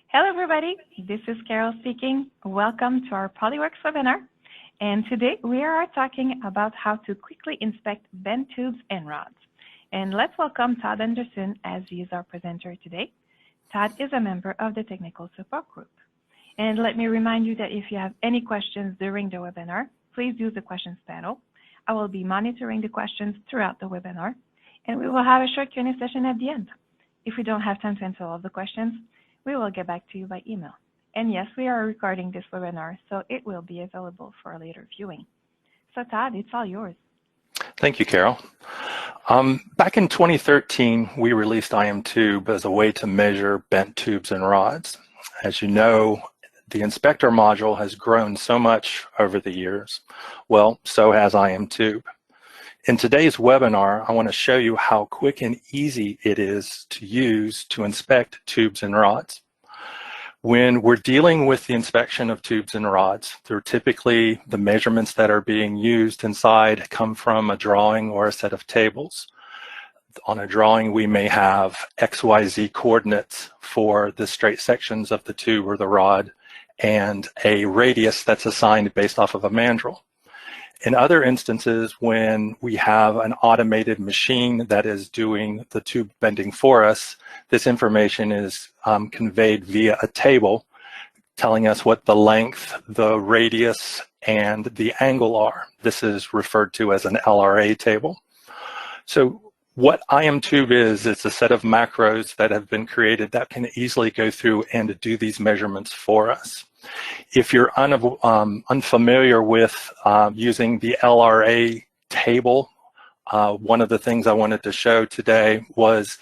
Hello, everybody. This is Carol speaking. Welcome to our Polyworks webinar. And today we are talking about how to quickly inspect bent tubes and rods. And let's welcome Todd Anderson as he is our presenter today. Todd is a member of the technical support group. And let me remind you that if you have any questions during the webinar, please use the questions panel. I will be monitoring the questions throughout the webinar, and we will have a short Q&A session at the end. If we don't have time to answer all the questions, we will get back to you by email. And yes, we are recording this webinar, so it will be available for later viewing. So Todd, it's all yours. Thank you, Carol. Back in 2013, we released IMTube as a way to measure bent tubes and rods. As you know, the inspector module has grown so much over the years. Well, so has IMTube. In today's webinar, I want to show you how quick and easy it is to use to inspect tubes and rods. When we're dealing with the inspection of tubes and rods, they're typically the measurements that are being used inside come from a drawing or a set of tables. On a drawing, we may have XYZ coordinates for the straight sections of the tube or the rod and a radius that's assigned based off of a mandrel. In other instances, when we have an automated machine that is doing the tube bending for us, this information is conveyed via a table telling us what the length, the radius, and the angle are. This is referred to as an LRA table. So what IMTube is, it's a set of macros that have been created that can easily go through and do these measurements for us. If you're unfamiliar with using the LRA table, one of the things I wanted to show today was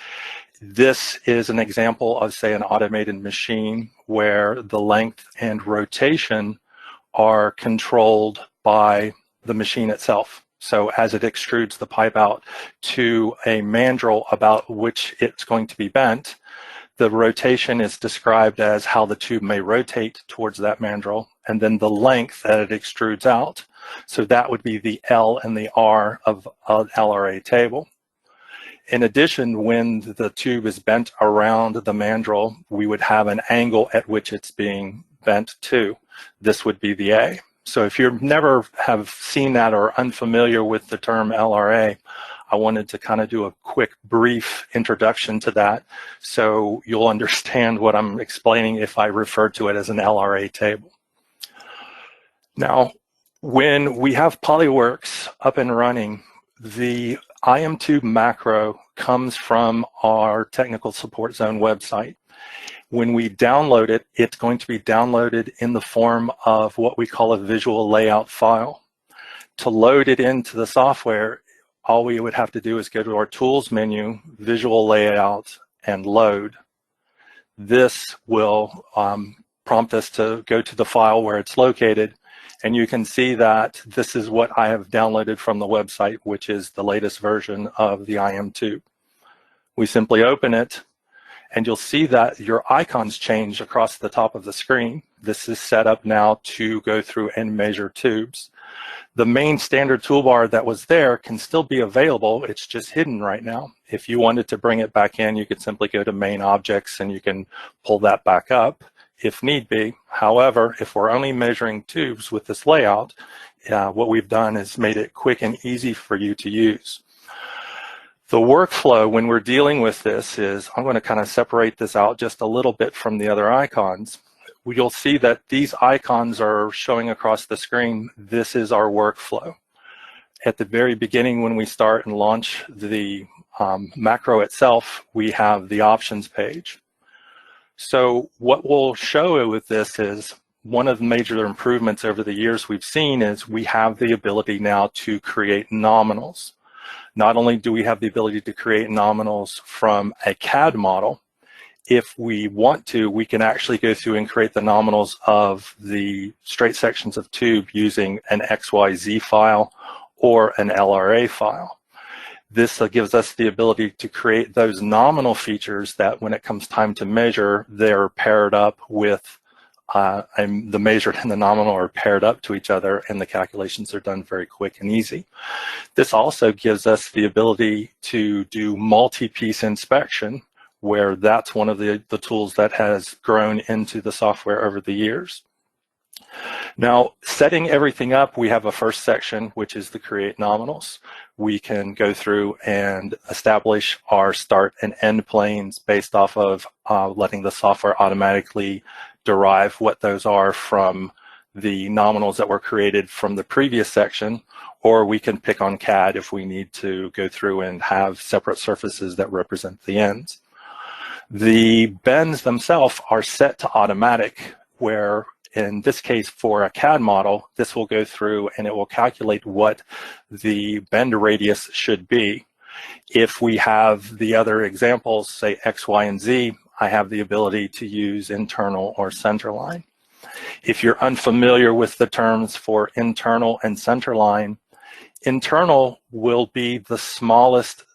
this is an example of, say, an automated machine where the length and rotation are controlled by the machine itself. So as it extrudes the pipe out to a mandrel about which it's going to be bent, the rotation is described as how the tube may rotate towards that mandrel, and then the length that it extrudes out. So that would be the L and the R of an LRA table. In addition, when the tube is bent around the mandrel, we would have an angle at which it's being bent to. This would be the A. So if you never have seen that or unfamiliar with the term LRA, I wanted to kind of do a quick, brief introduction to that so you'll understand what I'm explaining if I refer to it as an LRA table. Now, when we have Polyworks up and running, the IMTube macro comes from our Technical Support Zone website. When we download it, it's going to be downloaded in the form of what we call a visual layout file. To load it into the software, all we would have to do is go to our Tools menu, Visual Layout, and Load. This will prompt us to go to the file where it's located, and you can see that this is what I have downloaded from the website, which is the latest version of the IMTube. We simply open it, and you'll see that your icons change across the top of the screen. This is set up now to go through and measure tubes. The main standard toolbar that was there can still be available. It's just hidden right now. If you wanted to bring it back in, you could simply go to Main Objects and you can pull that back up if need be. However, if we're only measuring tubes with this layout, what we've done is made it quick and easy for you to use. The workflow when we're dealing with this is, I'm going to kind of separate this out just a little bit from the other icons. You'll see that these icons are showing across the screen. This is our workflow. At the very beginning, when we start and launch the macro itself, we have the options page. So what we'll show with this is one of the major improvements over the years we've seen is we have the ability now to create nominals. Not only do we have the ability to create nominals from a CAD model, if we want to, we can actually go through and create the nominals of the straight sections of tube using an XYZ file or an LRA file. This gives us the ability to create those nominal features that when it comes time to measure, they're paired up with the measured and the nominal are paired up to each other, and the calculations are done very quick and easy. This also gives us the ability to do multi-piece inspection where that's one of the tools that has grown into the software over the years. Now, setting everything up, we have a first section, which is the create nominals. We can go through and establish our start and end planes based off of letting the software automatically derive what those are from the nominals that were created from the previous section, or we can pick on CAD if we need to go through and have separate surfaces that represent the ends. The bends themselves are set to automatic, where in this case for a CAD model, this will go through and it will calculate what the bend radius should be. If we have the other examples, say X, Y, and Z, I have the ability to use internal or centerline. If you're unfamiliar with the terms for internal and centerline, internal will be the smallest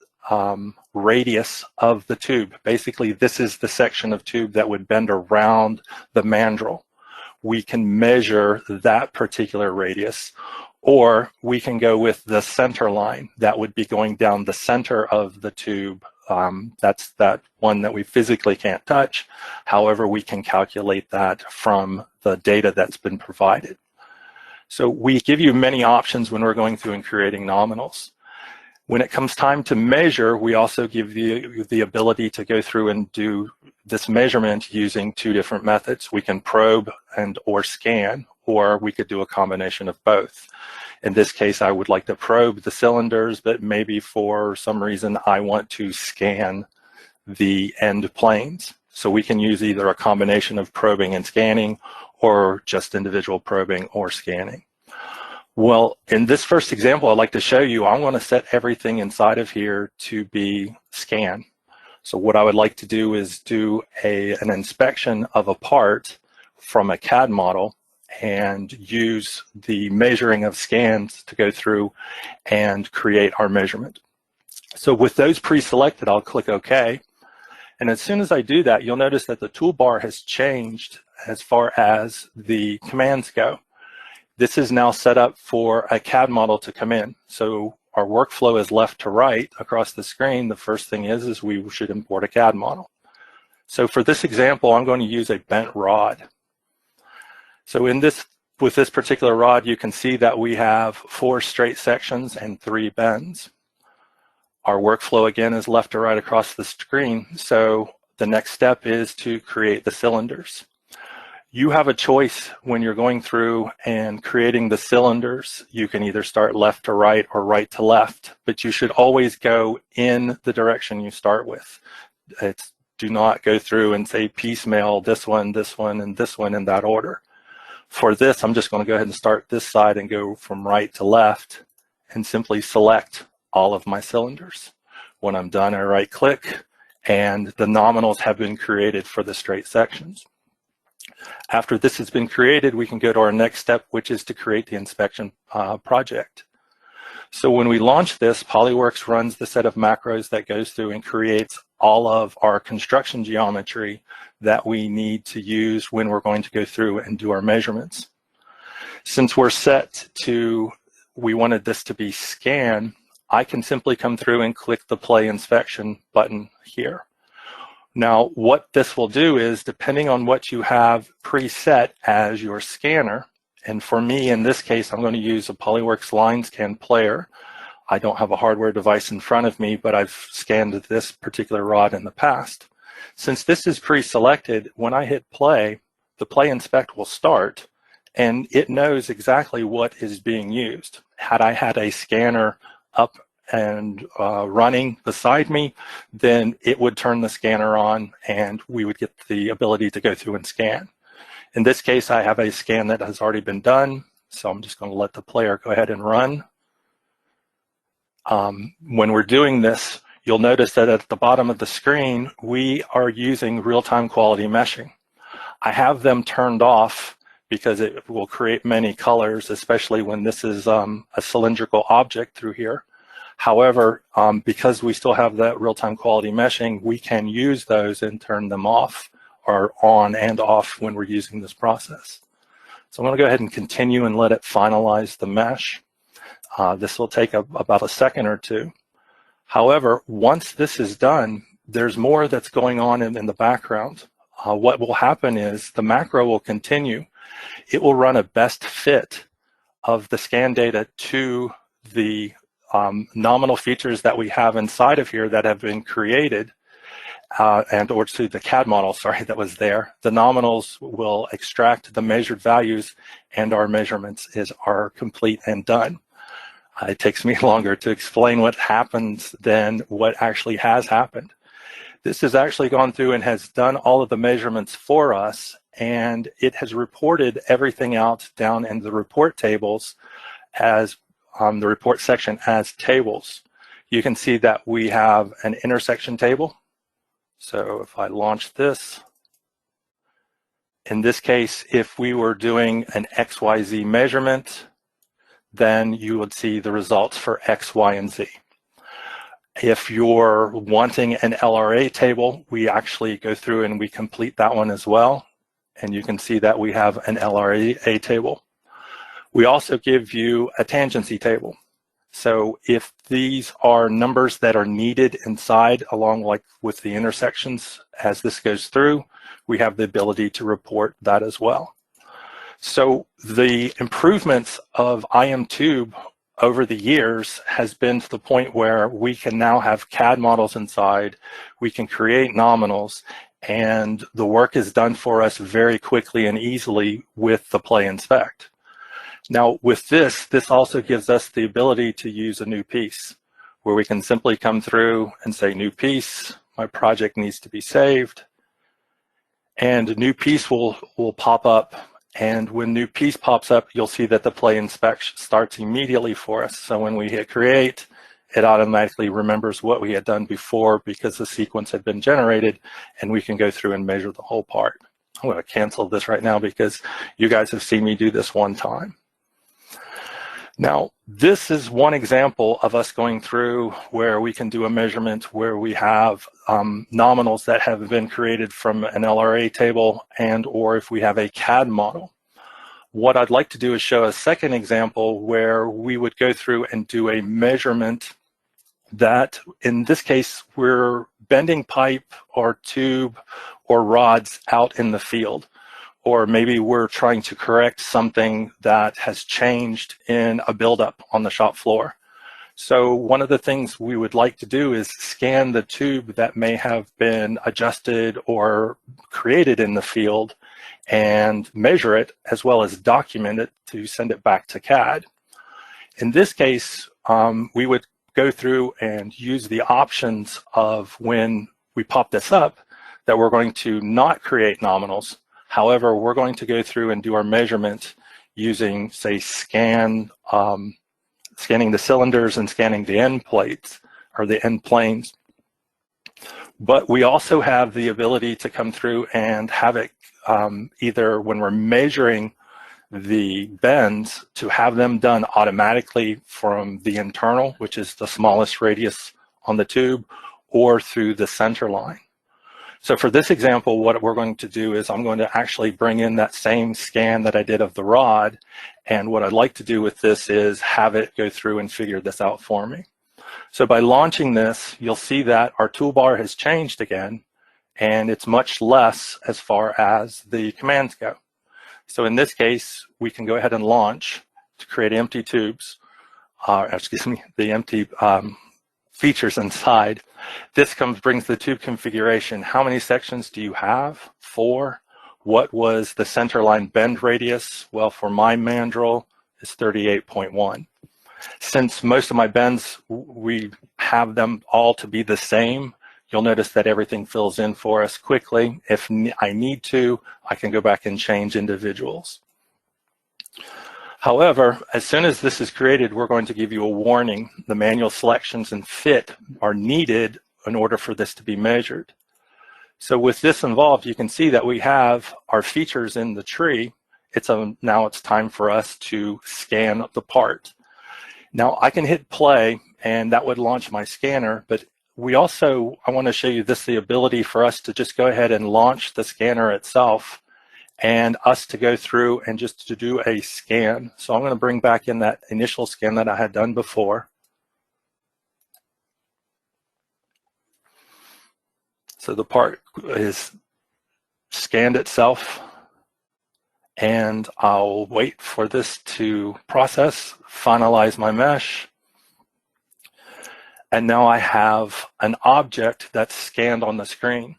radius of the tube. Basically, this is the section of tube that would bend around the mandrel. We can measure that particular radius, or we can go with the center line. That would be going down the center of the tube. That's that one that we physically can't touch. However, we can calculate that from the data that's been provided. So we give you many options when we're going through and creating nominals. When it comes time to measure, we also give you the ability to go through and do this measurement using two different methods. We can probe and or scan, or we could do a combination of both. In this case, I would like to probe the cylinders, but maybe for some reason I want to scan the end planes. So we can use either a combination of probing and scanning, or just individual probing or scanning. Well, in this first example, I'd like to show you, I'm going to set everything inside of here to be scan. So what I would like to do is do an inspection of a part from a CAD model and use the measuring of scans to go through and create our measurement. So with those pre-selected, I'll click OK. And as soon as I do that, you'll notice that the toolbar has changed as far as the commands go. This is now set up for a CAD model to come in. So our workflow is left to right across the screen. The first thing is we should import a CAD model. So for this example, I'm going to use a bent rod. So with this particular rod, you can see that we have 4 straight sections and 3 bends. Our workflow again is left to right across the screen. So the next step is to create the cylinders. You have a choice when you're going through and creating the cylinders. You can either start left to right or right to left, but you should always go in the direction you start with. Do not go through and say piecemeal this one, and this one in that order. For this, I'm just going to go ahead and start this side and go from right to left and simply select all of my cylinders. When I'm done, I right click and the nominals have been created for the straight sections. After this has been created, we can go to our next step, which is to create the inspection project. So when we launch this, Polyworks runs the set of macros that goes through and creates all of our construction geometry that we need to use when we're going to go through and do our measurements. Since we're set to, we wanted this to be scan, I can simply come through and click the play inspection button here. Now, what this will do is, depending on what you have preset as your scanner, and for me, in this case, I'm going to use a Polyworks line scan player. I don't have a hardware device in front of me, but I've scanned this particular rod in the past. Since this is pre-selected, when I hit play, the play inspect will start, and it knows exactly what is being used. Had I had a scanner up and running beside me, then it would turn the scanner on and we would get the ability to go through and scan. In this case, I have a scan that has already been done, so I'm just going to let the player go ahead and run. When we're doing this, you'll notice that at the bottom of the screen, we are using real-time quality meshing. I have them turned off because it will create many colors, especially when this is a cylindrical object through here. However, because we still have that real-time quality meshing, we can use those and turn them off or on and off when we're using this process. So I'm going to go ahead and continue and let it finalize the mesh. This will take about a second or two. However, once this is done, there's more that's going on in the background. What will happen is the macro will continue. It will run a best fit of the scan data to the nominal features that we have inside of here that have been created, and or to the CAD model, sorry, that was there. The nominals will extract the measured values, and our measurements are complete and done. It takes me longer to explain what happens than what actually has happened. This has actually gone through and has done all of the measurements for us, and it has reported everything out down in the report tables as the report section as tables. You can see that we have an intersection table. So if I launch this, in this case, if we were doing an XYZ measurement, then you would see the results for X, Y, and Z. If you're wanting an LRA table, we actually go through and we complete that one as well. And you can see that we have an LRA table. We also give you a tangency table. So if these are numbers that are needed inside, along like with the intersections, as this goes through, we have the ability to report that as well. So the improvements of IMTube over the years has been to the point where we can now have CAD models inside, we can create nominals, and the work is done for us very quickly and easily with the Play Inspect. Now with this also gives us the ability to use a new piece where we can simply come through and say new piece, my project needs to be saved, and a new piece will pop up. And when new piece pops up, you'll see that the Play Inspect starts immediately for us. So when we hit create, it automatically remembers what we had done before because the sequence had been generated, and we can go through and measure the whole part. I'm going to cancel this right now because you guys have seen me do this one time. Now, this is one example of us going through where we can do a measurement where we have nominals that have been created from an LRA table and or if we have a CAD model. What I'd like to do is show a second example where we would go through and do a measurement that, in this case, we're bending pipe or tube or rods out in the field. Or maybe we're trying to correct something that has changed in a buildup on the shop floor. So one of the things we would like to do is scan the tube that may have been adjusted or created in the field and measure it, as well as document it to send it back to CAD. In this case, we would go through and use the options of when we pop this up that we're going to not create nominals. However, we're going to go through and do our measurement using, say, scanning the cylinders and scanning the end plates or the end planes. But we also have the ability to come through and have it either when we're measuring the bends to have them done automatically from the internal, which is the smallest radius on the tube, or through the center line. So for this example, what we're going to do is I'm going to actually bring in that same scan that I did of the rod. And what I'd like to do with this is have it go through and figure this out for me. So by launching this, you'll see that our toolbar has changed again, and it's much less as far as the commands go. So in this case, we can go ahead and launch to create empty tubes, the empty features inside. This brings the tube configuration. How many sections do you have? 4. What was the center line bend radius? Well, for my mandrel, it's 38.1. Since most of my bends, we have them all to be the same, you'll notice that everything fills in for us quickly. If I need to, I can go back and change individuals. However, as soon as this is created, we're going to give you a warning. The manual selections and fit are needed in order for this to be measured. So with this involved, you can see that we have our features in the tree. Now it's time for us to scan the part. Now I can hit play and that would launch my scanner, but I want to show you the ability for us to just go ahead and launch the scanner itself and us to go through and just to do a scan. So I'm going to bring back in that initial scan that I had done before. So the part is scanned itself, and I'll wait for this to process, finalize my mesh. And now I have an object that's scanned on the screen.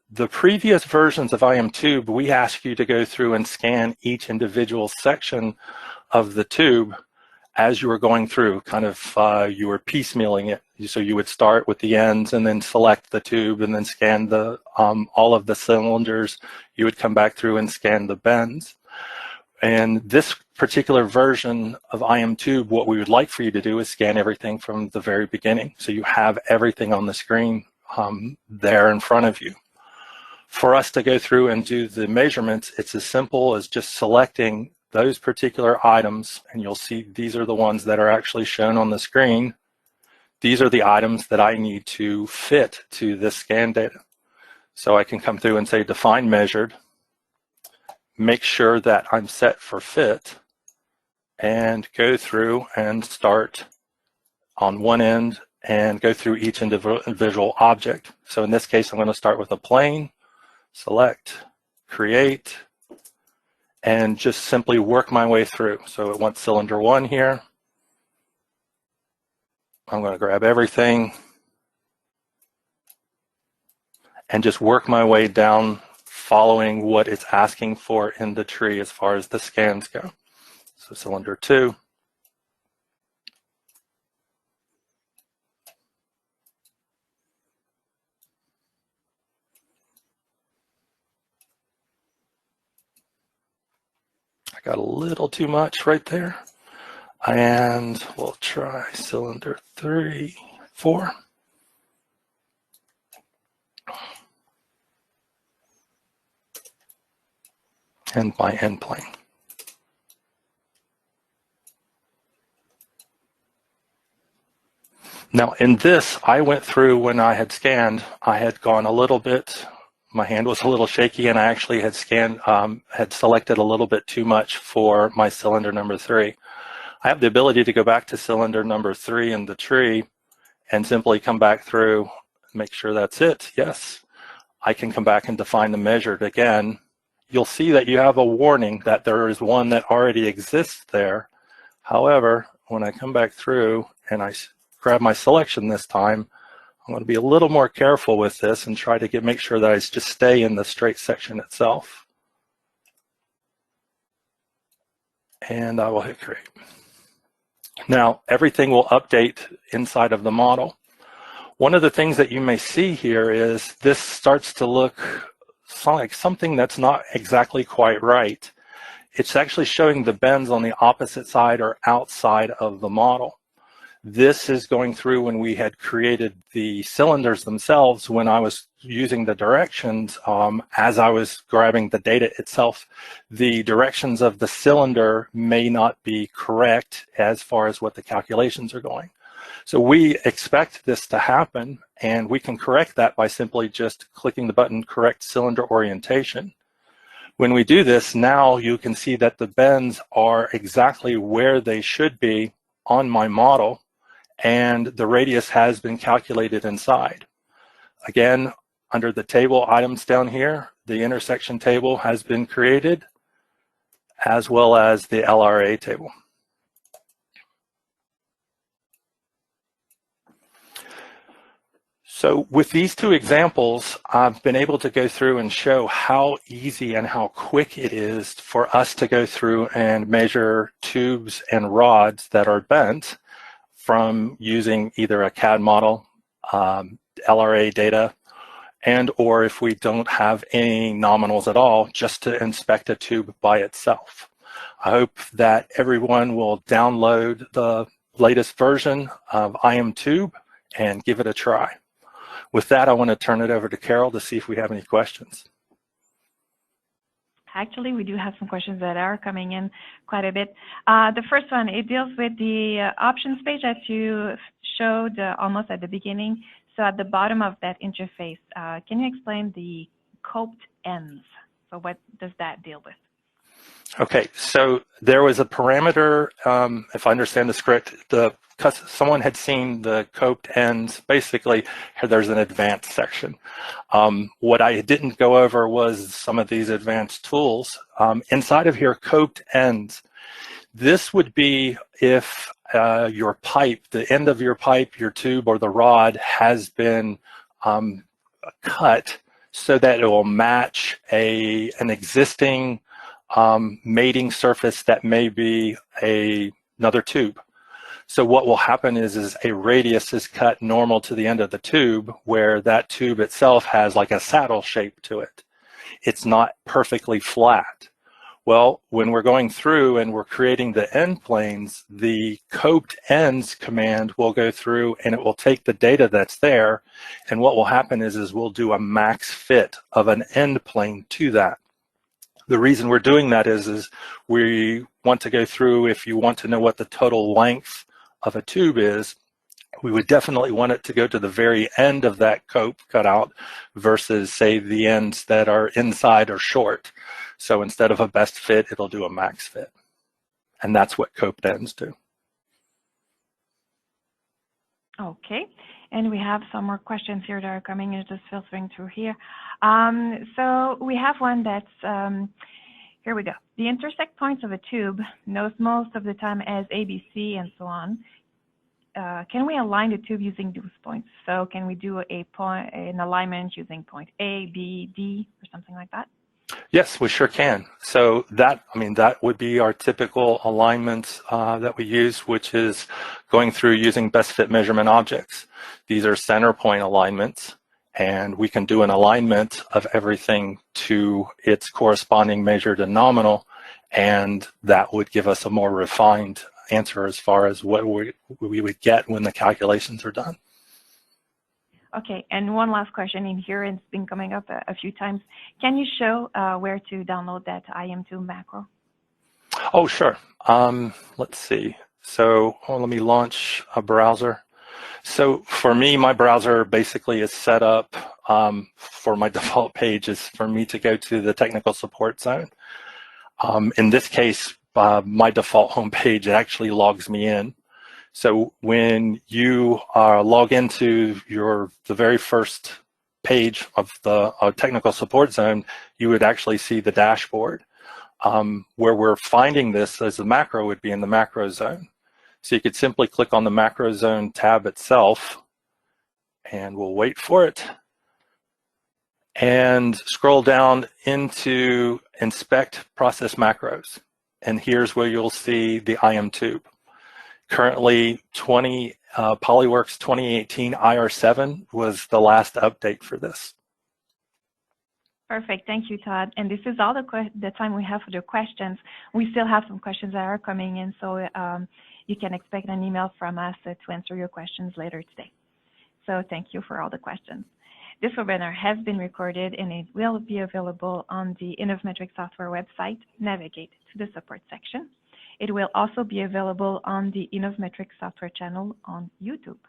The previous versions of IMTube, we ask you to go through and scan each individual section of the tube as you were going through, kind of you were piecemealing it. So you would start with the ends and then select the tube and then scan the all of the cylinders. You would come back through and scan the bends. And this particular version of IMTube, what we would like for you to do is scan everything from the very beginning. So you have everything on the screen there in front of you. For us to go through and do the measurements, it's as simple as just selecting those particular items, and you'll see these are the ones that are actually shown on the screen. These are the items that I need to fit to this scan data. So I can come through and say define measured, make sure that I'm set for fit, and go through and start on one end and go through each individual object. So in this case, I'm going to start with a plane, select, create, and just simply work my way through. So it wants cylinder 1 here. I'm going to grab everything and just work my way down, following what it's asking for in the tree as far as the scans go. So cylinder 2. I got a little too much right there. And we'll try cylinder 3, 4. And my end plane. Now in this, I went through when I had scanned, I had gone a little bit, my hand was a little shaky, and I actually had scanned, had selected a little bit too much for my cylinder number 3. I have the ability to go back to cylinder number 3 in the tree and simply come back through, make sure that's it, yes. I can come back and define the measured again. You'll see that you have a warning that there is one that already exists there. However, when I come back through and I grab my selection this time, I'm going to be a little more careful with this and try to make sure that I just stay in the straight section itself. And I will hit create. Now, everything will update inside of the model. One of the things that you may see here is this starts to look like something that's not exactly quite right. It's actually showing the bends on the opposite side or outside of the model. This is going through when we had created the cylinders themselves. When I was using the directions, as I was grabbing the data itself, the directions of the cylinder may not be correct as far as what the calculations are going. So we expect this to happen, and we can correct that by simply just clicking the button correct cylinder orientation. When we do this, now you can see that the bends are exactly where they should be on my model, and the radius has been calculated inside. Again, under the table items down here, the intersection table has been created, as well as the LRA table. So with these two examples, I've been able to go through and show how easy and how quick it is for us to go through and measure tubes and rods that are bent from using either a CAD model, LRA data, and or if we don't have any nominals at all, just to inspect a tube by itself. I hope that everyone will download the latest version of IMTube and give it a try. With that, I want to turn it over to Carol to see if we have any questions. Actually, we do have some questions that are coming in quite a bit. The first one, it deals with the options page that you showed almost at the beginning. So at the bottom of that interface, can you explain the coped ends? So what does that deal with? Okay, so there was a parameter, if I understand this correct, someone had seen the coped ends. Basically, there's an advanced section. What I didn't go over was some of these advanced tools. Inside of here, coped ends. This would be if your pipe, the end of your pipe, your tube, or the rod has been cut so that it will match an existing mating surface that may be another tube. So what will happen is a radius is cut normal to the end of the tube, where that tube itself has like a saddle shape to it. It's not perfectly flat. Well, when we're going through and we're creating the end planes, the coped ends command will go through and it will take the data that's there, and what will happen is we'll do a max fit of an end plane to that. The reason we're doing that is we want to go through, if you want to know what the total length of a tube is, we would definitely want it to go to the very end of that cope cutout versus, say, the ends that are inside or short. So instead of a best fit, it'll do a max fit. And that's what coped ends do. Okay, and we have some more questions here that are coming in, just filtering through here. So we have one that's, here we go. The intersect points of a tube knows most of the time as ABC and so on. Can we align the tube using those points? So can we do an alignment using point A, B, D, or something like that? Yes, we sure can. So that would be our typical alignment that we use, which is going through using best fit measurement objects. These are center point alignments, and we can do an alignment of everything to its corresponding measured and nominal, and that would give us a more refined answer as far as what we would get when the calculations are done. Okay, and one last question in here, and it's been coming up a few times. Can you show where to download that IM2 macro? Oh, sure. Let's see. So let me launch a browser. So for me, my browser basically is set up for my default page is for me to go to the technical support zone. In this case, my default homepage actually logs me in. So when you log into the very first page of the technical support zone, you would actually see the dashboard. Where we're finding this as a macro would be in the macro zone. So you could simply click on the macro zone tab itself, and we'll wait for it, and scroll down into inspect process macros. And here's where you'll see the IM tube. Currently, Polyworks 2018 IR7 was the last update for this. Perfect. Thank you, Todd. And this is all the time we have for the questions. We still have some questions that are coming in, so you can expect an email from us to answer your questions later today. So thank you for all the questions. This webinar has been recorded, and it will be available on the Innovmetrics software website. Navigate to the support section. It will also be available on the Innovmetrics software channel on YouTube.